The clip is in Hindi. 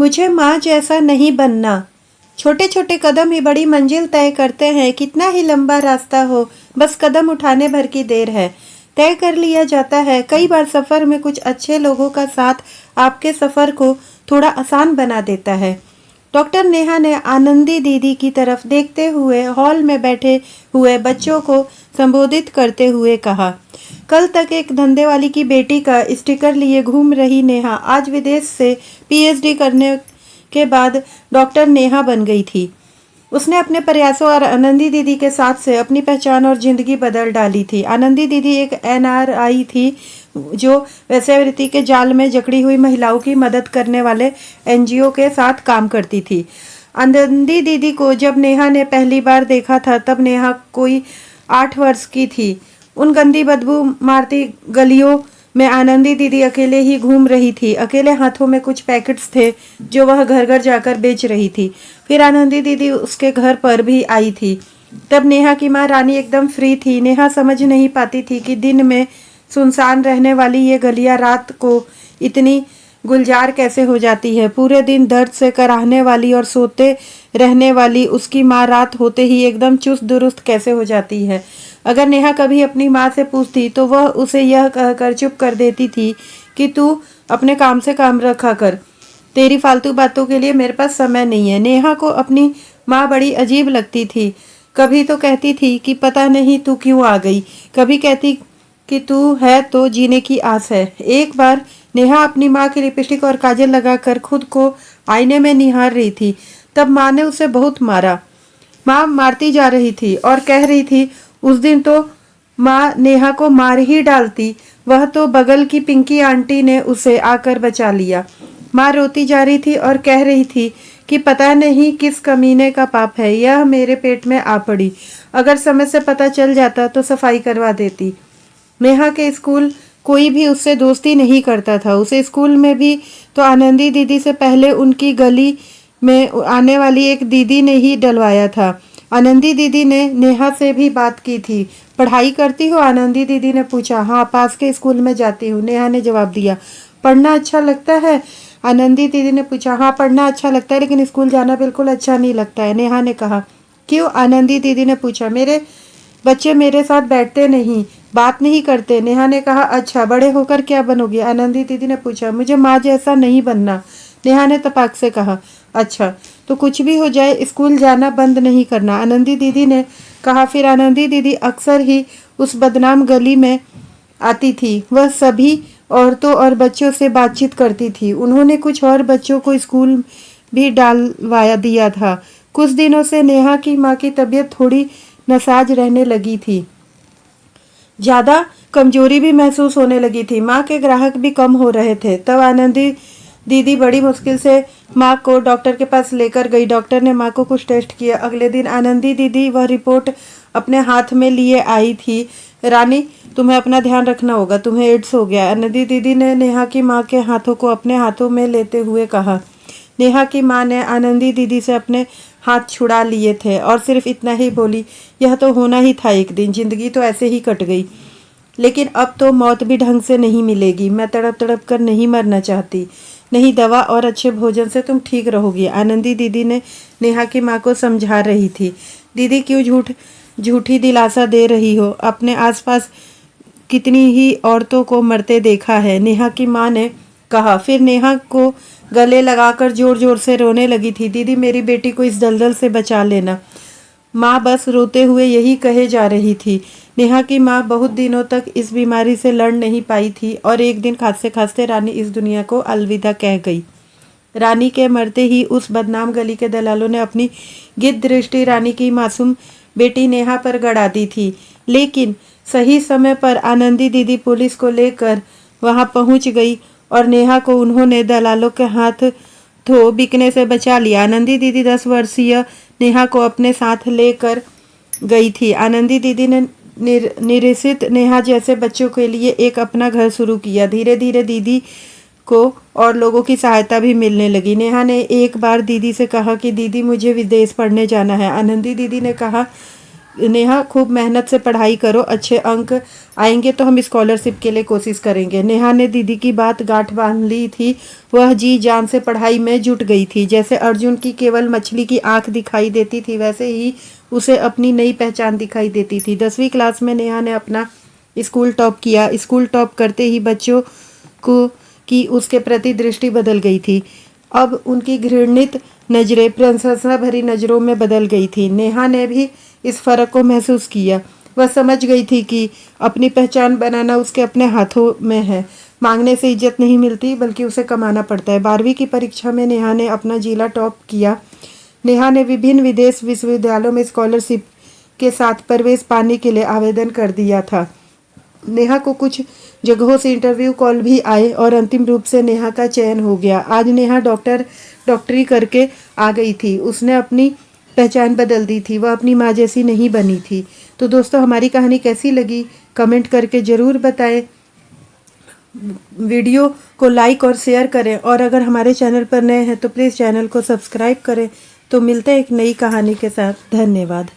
मुझे माँ जैसा नहीं बनना। छोटे छोटे कदम ही बड़ी मंजिल तय करते हैं। कितना ही लंबा रास्ता हो, बस कदम उठाने भर की देर है। तय कर लिया जाता है। कई बार सफ़र में कुछ अच्छे लोगों का साथ आपके सफ़र को थोड़ा आसान बना देता है। डॉक्टर नेहा ने आनंदी दीदी की तरफ देखते हुए हॉल में बैठे हुए बच्चों को संबोधित करते हुए कहा, कल तक एक धंधे वाली की बेटी का स्टिकर लिए घूम रही नेहा आज विदेश से पीएचडी करने के बाद डॉक्टर नेहा बन गई थी। उसने अपने प्रयासों और आनंदी दीदी के साथ से अपनी पहचान और जिंदगी बदल डाली थी। आनंदी दीदी एक एनआरआई थी जो वेश्यावृत्ति के जाल में जकड़ी हुई महिलाओं की मदद करने वाले एनजीओ के साथ काम करती थी। आनंदी दीदी को जब नेहा ने पहली बार देखा था तब नेहा कोई 8 वर्ष की थी। उन गंदी बदबू मारती गलियों में आनंदी दीदी अकेले ही घूम रही थी। अकेले हाथों में कुछ पैकेट्स थे जो वह घर घर जाकर बेच रही थी। फिर आनंदी दीदी उसके घर पर भी आई थी। तब नेहा की माँ रानी एकदम फ्री थी। नेहा समझ नहीं पाती थी कि दिन में सुनसान रहने वाली ये गलियां रात को इतनी गुलजार कैसे हो जाती है। पूरे दिन दर्द से कराहने वाली और सोते रहने वाली उसकी माँ रात होते ही एकदम चुस्त दुरुस्त कैसे हो जाती है। अगर नेहा कभी अपनी माँ से पूछती तो वह उसे यह कहकर चुप कर देती थी कि तू अपने काम से काम रखा कर, तेरी फालतू बातों के लिए मेरे पास समय नहीं है। नेहा को अपनी माँ बड़ी अजीब लगती थी। कभी तो कहती थी कि पता नहीं तू क्यों आ गई, कभी कहती कि तू है तो जीने की आस है। एक बार नेहा अपनी माँ की लिपस्टिक और काजल लगाकर खुद को आईने में निहार रही थी। तब माँ ने उसे बहुत मारा। माँ मारती जा रही थी और कह रही थी उस दिन तो माँ नेहा को मार ही डालती, वह तो बगल की पिंकी आंटी ने उसे आकर बचा लिया। माँ रोती जा रही थी और कह रही थी कि पता नहीं किस कमीने का पाप है, यह मेरे पेट में आ पड़ी। अगर समय से पता चल जाता तो सफाई करवा देती। नेहा के स्कूल कोई भी उससे दोस्ती नहीं करता था। उसे स्कूल में भी तो आनंदी दीदी से पहले उनकी गली में आने वाली एक दीदी ने ही डलवाया था। आनंदी दीदी ने नेहा से भी बात की थी। पढ़ाई करती हो? आनंदी दीदी ने पूछा। हाँ, पास के स्कूल में जाती हूँ, नेहा ने जवाब दिया। पढ़ना अच्छा लगता है? आनंदी दीदी ने पूछा। हाँ, पढ़ना अच्छा लगता है लेकिन स्कूल जाना बिल्कुल अच्छा नहीं लगता है, नेहा ने कहा। क्यों? आनंदी दीदी ने पूछा। मेरे बच्चे मेरे साथ बैठते नहीं, बात नहीं करते, नेहा ने कहा। अच्छा, बड़े होकर क्या बनोगी? आनंदी दीदी ने पूछा। मुझे माँ जैसा नहीं बनना, नेहा ने तपाक से कहा। अच्छा, तो कुछ भी हो जाए स्कूल जाना बंद नहीं करना, आनंदी दीदी ने कहा। फिर आनंदी दीदी अक्सर ही उस बदनाम गली में आती थी। वह सभी औरतों और बच्चों से बातचीत करती थी। उन्होंने कुछ और बच्चों को स्कूल भी डालवाया दिया था। कुछ दिनों से नेहा की माँ की तबीयत थोड़ी नासाज रहने लगी थी। ज़्यादा कमजोरी भी महसूस होने लगी थी। माँ के ग्राहक भी कम हो रहे थे। तब आनंदी दीदी बड़ी मुश्किल से माँ को डॉक्टर के पास लेकर गई। डॉक्टर ने माँ को कुछ टेस्ट किया। अगले दिन आनंदी दीदी वह रिपोर्ट अपने हाथ में लिए आई थी। रानी, तुम्हें अपना ध्यान रखना होगा, तुम्हें एड्स हो गया, आनंदी दीदी ने नेहा की माँ के हाथों को अपने हाथों में लेते हुए कहा। नेहा की माँ ने आनंदी दीदी से अपने हाथ छुड़ा लिए थे और सिर्फ इतना ही बोली, यह तो होना ही था एक दिन, जिंदगी तो ऐसे ही कट गई, लेकिन अब तो मौत भी ढंग से नहीं मिलेगी। मैं तड़प तड़प कर नहीं मरना चाहती। नहीं, दवा और अच्छे भोजन से तुम ठीक रहोगी, आनंदी दीदी ने नेहा की माँ को समझा रही थी। दीदी क्यों झूठी दिलासा दे रही हो? अपने आसपास कितनी ही औरतों को मरते देखा है, नेहा की माँ ने कहा। फिर नेहा को गले लगाकर जोर जोर से रोने लगी थी। दीदी, मेरी बेटी को इस दलदल से बचा लेना। माँ बस रोते हुए यही कहे जा रही थी। नेहा की माँ बहुत दिनों तक इस बीमारी से लड़ नहीं पाई थी और एक दिन खांसते खांसते रानी इस दुनिया को अलविदा कह गई। रानी के मरते ही उस बदनाम गली के दलालों ने अपनी गिद्ध दृष्टि रानी की मासूम बेटी नेहा पर गड़ा दी थी। लेकिन सही समय पर आनंदी दीदी पुलिस को लेकर वहां पहुंच गई और नेहा को उन्होंने दलालों के हाथ धो बिकने से बचा लिया। आनंदी दीदी 10 वर्षीय नेहा को अपने साथ लेकर गई थी। आनंदी दीदी ने निरसित नेहा जैसे बच्चों के लिए एक अपना घर शुरू किया। धीरे धीरे दीदी को और लोगों की सहायता भी मिलने लगी। नेहा ने एक बार दीदी से कहा कि दीदी, मुझे विदेश पढ़ने जाना है। आनंदी दीदी ने कहा नेहा खूब मेहनत से पढ़ाई करो, अच्छे अंक आएंगे तो हम स्कॉलरशिप के लिए कोशिश करेंगे। नेहा ने दीदी की बात गांठ बांध ली थी। वह जी जान से पढ़ाई में जुट गई थी। जैसे अर्जुन की केवल मछली की आंख दिखाई देती थी, वैसे ही उसे अपनी नई पहचान दिखाई देती थी। 10वीं क्लास में नेहा ने अपना स्कूल टॉप किया। स्कूल टॉप करते ही बच्चों को की उसके प्रति दृष्टि बदल गई थी। अब उनकी घृणित नजरें प्रशंसा भरी नजरों में बदल गई थी। नेहा ने भी इस फर्क को महसूस किया। वह समझ गई थी कि अपनी पहचान बनाना उसके अपने हाथों में है। मांगने से इज्जत नहीं मिलती, बल्कि उसे कमाना पड़ता है। 12वीं की परीक्षा में नेहा ने अपना जिला टॉप किया। नेहा ने विभिन्न विदेश विश्वविद्यालयों में स्कॉलरशिप के साथ प्रवेश पाने के लिए आवेदन कर दिया था। नेहा को कुछ जगहों से इंटरव्यू कॉल भी आए और अंतिम रूप से नेहा का चयन हो गया। आज नेहा डॉक्टरी करके आ गई थी। उसने अपनी पहचान बदल दी थी। वह अपनी माँ जैसी नहीं बनी थी। तो दोस्तों, हमारी कहानी कैसी लगी कमेंट करके ज़रूर बताएं। वीडियो को लाइक और शेयर करें, और अगर हमारे चैनल पर नए हैं तो प्लीज़ चैनल को सब्सक्राइब करें। तो मिलते हैं एक नई कहानी के साथ। धन्यवाद।